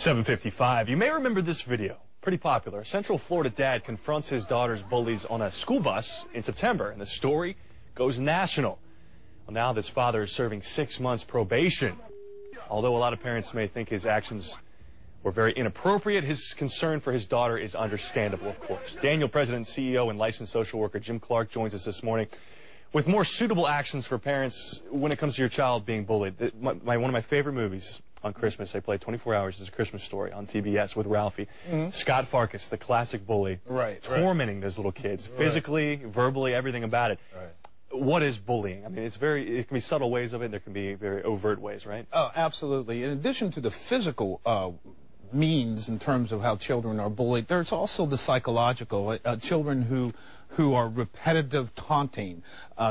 7:55. You may remember this video. Pretty popular. A Central Florida dad confronts his daughter's bullies on a school bus in September, and the story goes national. Well, now this father is serving 6 months probation. Although a lot of parents may think his actions were very inappropriate, his concern for his daughter is understandable, of course. Daniel, President, CEO, and licensed social worker Jim Clark joins us this morning with more suitable actions for parents when it comes to your child being bullied. One of my favorite movies on Christmas, they play 24 Hours as a Christmas Story on TBS with Ralphie. Scott Farkas, the classic bully, tormenting those little kids, physically, verbally, everything about it. What is bullying? I mean, it can be subtle ways of it, there can be very overt ways, right? Oh, absolutely. In addition to the physical means in terms of how children are bullied, there's also the psychological. Children who are repetitive taunting,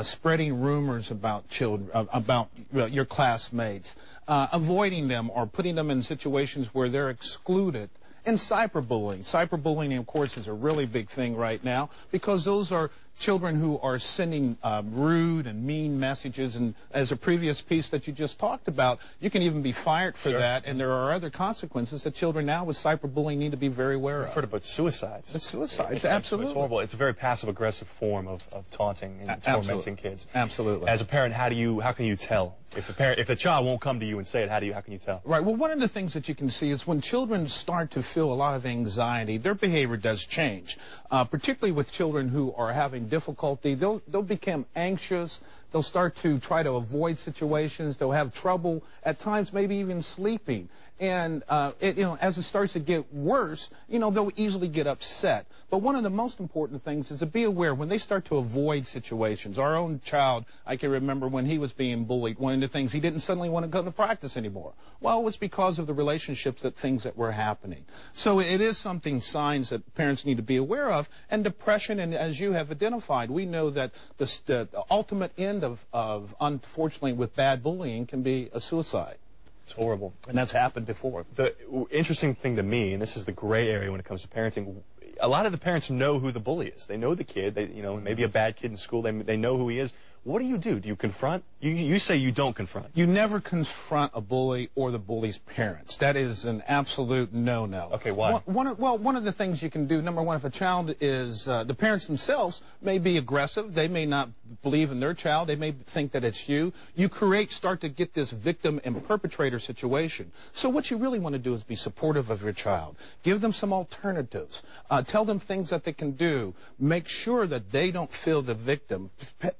spreading rumors about children, about your classmates, avoiding them or putting them in situations where they're excluded. And cyberbullying. Cyberbullying, of course, is a really big thing right now because those are children who are sending rude and mean messages. And as a previous piece that you just talked about, you can even be fired for that. And there are other consequences that children now with cyberbullying need to be very aware of. I've heard about suicides. It's suicides, absolutely. It's horrible. It's a very passive-aggressive form of taunting and tormenting kids. Absolutely. As a parent, how can you tell? If a child won't come to you and say it, how can you tell? Right. Well, one of the things that you can see is when children start to feel a lot of anxiety, their behavior does change. Particularly with children who are having difficulty, they'll become anxious. They'll start to try to avoid situations. They'll have trouble at times, maybe even sleeping. And as it starts to get worse, they'll easily get upset. But one of the most important things is to be aware when they start to avoid situations. Our own child, I can remember when he was being bullied, one of the things, he didn't suddenly want to go to practice anymore. Well, it was because of the relationships, things that were happening. So it is signs that parents need to be aware of. And depression, and as you have identified, we know that the ultimate end of unfortunately, with bad bullying can be a suicide. It's horrible. And that's happened before. The interesting thing to me, and this is the gray area when it comes to parenting, a lot of the parents know who the bully is. They know the kid. Maybe a bad kid in school. They know who he is. What do? Do you confront? You say you don't confront. You never confront a bully or the bully's parents. That is an absolute no-no. Okay, why? One of the things you can do, number one, if a child is, the parents themselves may be aggressive. They may not believe in their child. They may think that it's you. You start to get this victim and perpetrator situation. So what you really want to do is be supportive of your child. Give them some alternatives. Tell them things that they can do. Make sure that they don't feel the victim.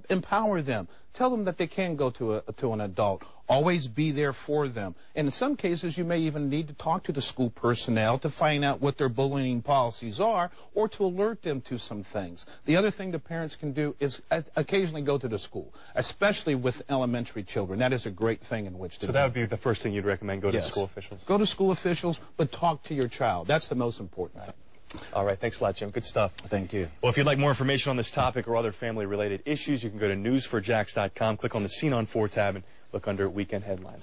Empower them. Tell them that they can go to an adult. Always be there for them. And in some cases, you may even need to talk to the school personnel to find out what their bullying policies are or to alert them to some things. The other thing the parents can do is occasionally go to the school, especially with elementary children. That is a great thing in which to do. So that would be the first thing you'd recommend, go to school officials? Go to school officials, but talk to your child. That's the most important thing. All right, thanks a lot, Jim. Good stuff. Thank you. Well, if you'd like more information on this topic or other family-related issues, you can go to news4jax.com, click on the Scene on 4 tab, and look under Weekend Headlines.